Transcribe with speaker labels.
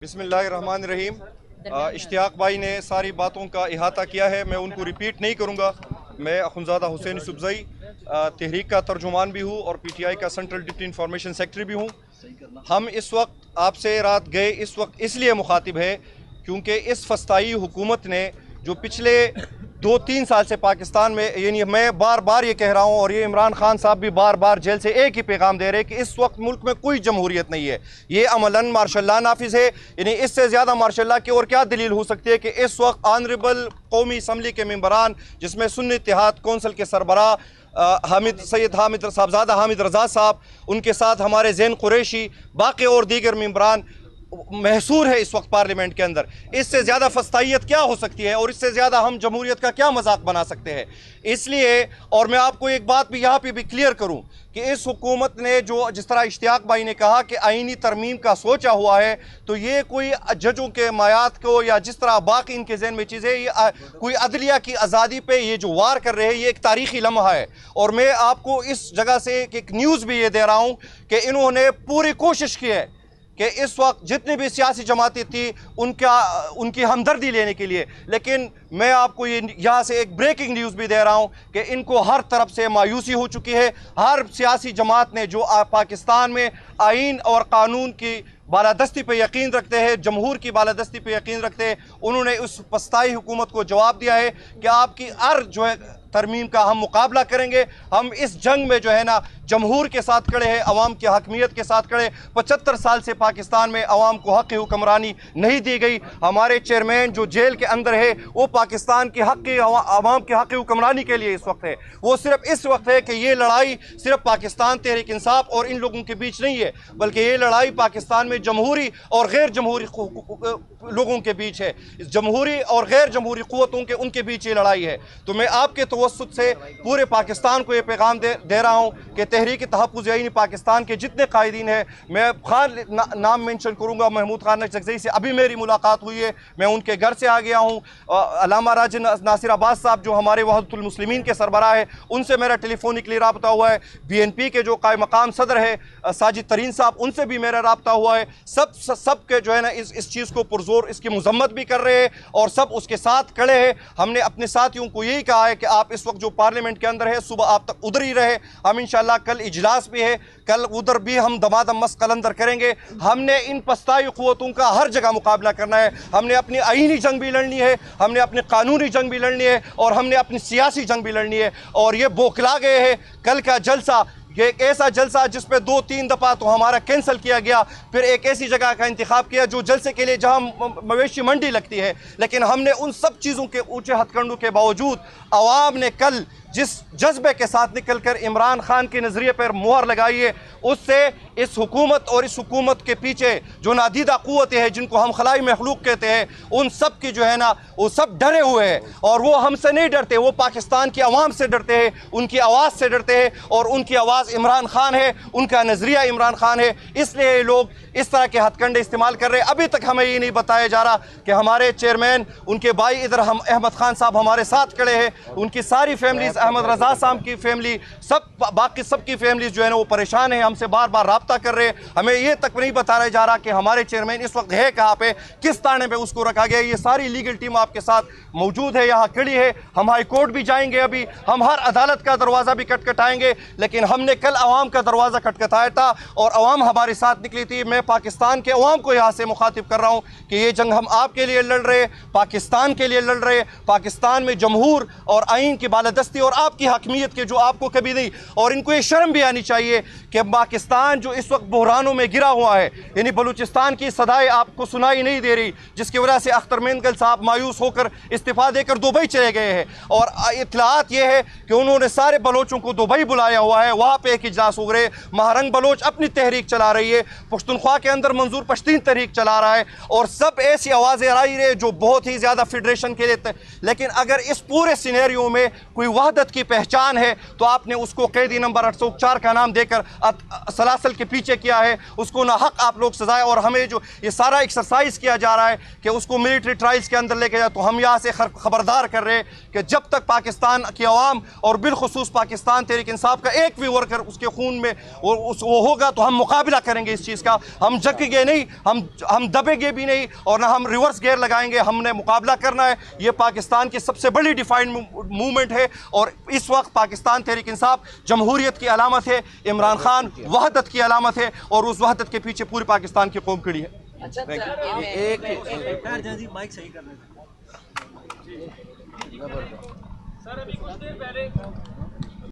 Speaker 1: बिस्मिल्लाहिर्रहमानिर्रहीम। इश्तियाक भाई ने सारी बातों का इहाता किया है, मैं उनको रिपीट नहीं करूँगा। मैं अखुनज़ादा हुसैन यूसुफ़ज़ई तहरीक का तर्जुमान भी हूँ और PTI का सेंट्रल डिप्टी इंफॉर्मेशन सेक्रेटरी भी हूँ। हम इस वक्त आपसे रात गए इस वक्त इसलिए मुखातिब है क्योंकि इस फस्ताई हुकूमत ने जो पिछले 2-3 साल से पाकिस्तान में, यानी मैं बार बार ये कह रहा हूँ और ये इमरान खान साहब भी बार बार जेल से एक ही पैगाम दे रहे हैं कि इस वक्त मुल्क में कोई जमहूरियत नहीं है, ये अमलन मार्शल लॉ नाफिज है। यानी इससे ज़्यादा मार्शल लॉ की और क्या दलील हो सकती है कि इस वक्त ऑनरेबल कौमी असम्बली के मेंबरान, जिसमें सुन्नी इत्तेहाद कौंसिल के सरबराह सैयद साहबजादा हामिद रज़ा साहब, उनके साथ हमारे ज़ैन कुरैशी, बाकी और दीगर मेंबरान महसूर है इस वक्त पार्लियामेंट के अंदर। इससे ज़्यादा फस्तायत क्या हो सकती है और इससे ज़्यादा हम जमहूरियत का क्या मजाक बना सकते हैं। इसलिए, और मैं आपको एक बात भी यहाँ पे भी क्लियर करूँ कि इस हुकूमत ने जो जिस तरह इश्तियाक भाई ने कहा कि आईनी तरमीम का सोचा हुआ है, तो ये कोई जजों के मायात को या जिस तरह बाकी इनके जहन में चीज़ें, ये कोई अदलिया की आज़ादी पे ये जो वार कर रहे हैं, ये एक तारीख़ी लम्हा है। और मैं आपको इस जगह से एक न्यूज़ भी ये दे रहा हूँ कि इन्होंने पूरी कोशिश की है कि इस वक्त जितनी भी सियासी जमातें थी उनकी हमदर्दी लेने के लिए, लेकिन मैं आपको ये यहाँ से एक ब्रेकिंग न्यूज़ भी दे रहा हूँ कि इनको हर तरफ से मायूसी हो चुकी है। हर सियासी जमात ने जो पाकिस्तान में आइन और कानून की बालादस्ती पे यकीन रखते हैं, जमहूर की बालादस्ती पे यकीन रखते हैं, उन्होंने उस पस्ताई हुकूमत को जवाब दिया है कि आपकी हर जो है तरमीम का हम मुकाबला करेंगे। हम इस जंग में जो है ना जमहूर के साथ खड़े हैं, अवाम की हकमियत के साथ खड़े। 75 साल से पाकिस्तान में अवाम को हक़ हुक्मरानी नहीं दी गई। हमारे चेयरमैन जो जेल के अंदर है वो पाकिस्तान की अवाम के हक़ हुक्मरानी के लिए इस वक्त है। वो सिर्फ इस वक्त है कि ये लड़ाई सिर्फ पाकिस्तान तहरीक इंसाफ और इन लोगों के बीच नहीं है, बल्कि ये लड़ाई पाकिस्तान में जमहूरी और गैर जमहूरी लोगों के बीच है। जमहूरी और गैर जमहूरी क़ुव्वतों के उनके बीच ये लड़ाई है। तो मैं आपके तवस्सुत से पूरे पाकिस्तान को ये पैगाम दे रहा हूँ कि तहरीक तहफ़्फ़ुज़ आईन पाकिस्तान के जितने कायदीन हैं, मैं खान नाम मेंशन करूँगा, महमूद खान नक्शज़ई से अभी मेरी मुलाकात हुई है, मैं उनके घर से आ गया हूँ। अल्लामा राज नासिर अब्बास साहब जो हमारे वहदतुल मुस्लिमीन के सरबराह है, उनसे मेरा टेलीफोनिकली राब्ता हुआ है। BNP के जो कायम मकाम सदर है साजिद तरीन साहब, उनसे भी मेरा राब्ता हुआ है। सब के जो है ना इस चीज़ को पुरजोर इसकी मजम्मत भी कर रहे हैं और सब उसके साथ खड़े हैं। हमने अपने साथियों को यही कहा है कि आप इस वक्त जो पार्लियामेंट के अंदर है, सुबह आप तक उधर ही रहे। हम इंशाल्लाह कल इजलास भी है, कल उधर भी हम दमादम मस्त कलंदर करेंगे। हमने इन पस्ताई क़ुव्वतों का हर जगह मुकाबला करना है। हमने अपनी आईनी जंग भी लड़नी है, हमने अपनी कानूनी जंग भी लड़नी है और हमने अपनी सियासी जंग भी लड़नी है। और ये बौखला गए हैं। कल का जलसा, ये एक ऐसा जलसा जिस पे 2-3 दफ़ा तो हमारा कैंसिल किया गया, फिर एक ऐसी जगह का इंतखाब किया जो जलसे के लिए जहां मवेशी मंडी लगती है। लेकिन हमने उन सब चीज़ों के ऊंचे हथकंडों के बावजूद अवाम ने कल जिस जज्बे के साथ निकलकर इमरान खान के नज़रिए पर मुहर लगाई है, उससे इस हुकूमत और इस हुकूमत के पीछे जो नादीदा क़ुव्वतें हैं, जिनको हम खलाई मखलूक कहते हैं, उन सब की जो है ना वो सब डरे हुए हैं। और वो हमसे नहीं डरते, वो पाकिस्तान की आवाम से डरते हैं, उनकी आवाज़ से डरते हैं। और उनकी आवाज़ इमरान खान है, उनका नज़रिया इमरान खान है, इसलिए ये लोग इस तरह के हथकंडे इस्तेमाल कर रहे हैं। अभी तक हमें ये नहीं बताया जा रहा कि हमारे चेयरमैन, उनके भाई इधर हम अहमद खान साहब हमारे साथ खड़े हैं, उनकी सारी फैमिलीज, अहमद रज़ा साहब की फैमिली, सब बाकी सबकी फैमिलीज जो है ना वो परेशान है, हमसे बार बार राब्ता कर रहे हैं। हमें ये तक नहीं बताया जा रहा कि हमारे चेयरमैन इस वक्त है कहाँ पे, किस थाने पे उसको रखा गया। ये सारी लीगल टीम आपके साथ मौजूद है, यहाँ खड़ी है। हम हाई कोर्ट भी जाएंगे, अभी हम हर अदालत का दरवाज़ा भी खटखटाएंगे। लेकिन हमने कल अवाम का दरवाज़ा खटखटाया था और अवाम हमारे साथ निकली थी। मैं पाकिस्तान के अवाम को यहाँ से मुखातिब कर रहा हूँ कि ये जंग हम आपके लिए लड़ रहे, पाकिस्तान के लिए लड़ रहे। पाकिस्तान में जमहूर और आइन की बालादस्ती और आपकी हकमियत के जो आपको कभी नहीं, और इनको ये शर्म भी आनी चाहिए कि पाकिस्तान जो इस वक्त बहरानों में गिरा हुआ है, यानी बलूचिस्तान की सदाएं आपको सुनाई नहीं दे रही, जिसकी वजह से अख्तर मेंगल साहब मायूस होकर इस्तीफा देकर दुबई चले गए हैं। और इत्तलात ये है कि उन्होंने सारे बलोचों को दुबई बुलाया हुआ है, वहाँ पे एक इजलास हो रहे। महारंग बलोच अपनी तहरीक चला रही है, पश्तूनख्वा के अंदर मंजूर पश्तीन तहरीक चला रहा है, और सब ऐसी आवाज़ें आ रही है जो बहुत ही ज़्यादा फेडरेशन के लिए। लेकिन अगर इस पूरे सिनेरियो में कोई वहदत वहदत की पहचान है, तो आपने उसको कैदी नंबर 804 का नाम देकर सलासल के पीछे किया है। उसको ना हक आप लोग सजाए, और हमें जो ये सारा एक्सरसाइज किया जा रहा है कि उसको मिलिट्री ट्रायल्स के अंदर लेके जाए, तो हम यहाँ से खबरदार कर रहे हैं कि जब तक पाकिस्तान की आवाम और बिलखुसूस पाकिस्तान तहरीक इंसाफ का एक भी वर्कर उसके खून में वो होगा, तो हम मुकाबला करेंगे इस चीज़ का। हम जकेंगे नहीं, हम दबेंगे भी नहीं, और ना हम रिवर्स गेयर लगाएंगे। हमने मुकाबला करना है। ये पाकिस्तान की सबसे बड़ी डिफाइंड मूवमेंट है, और इस वक्त पाकिस्तान तहरीक इंसाफ जमहूरियत की अलामत है, इमरान खान वहदत की अलामत है, और उस वहदत के पीछे पूरी पाकिस्तान की कौम खड़ी है।
Speaker 2: अच्छा, माइक सही कर रहे थे सर। अभी कुछ देर पहले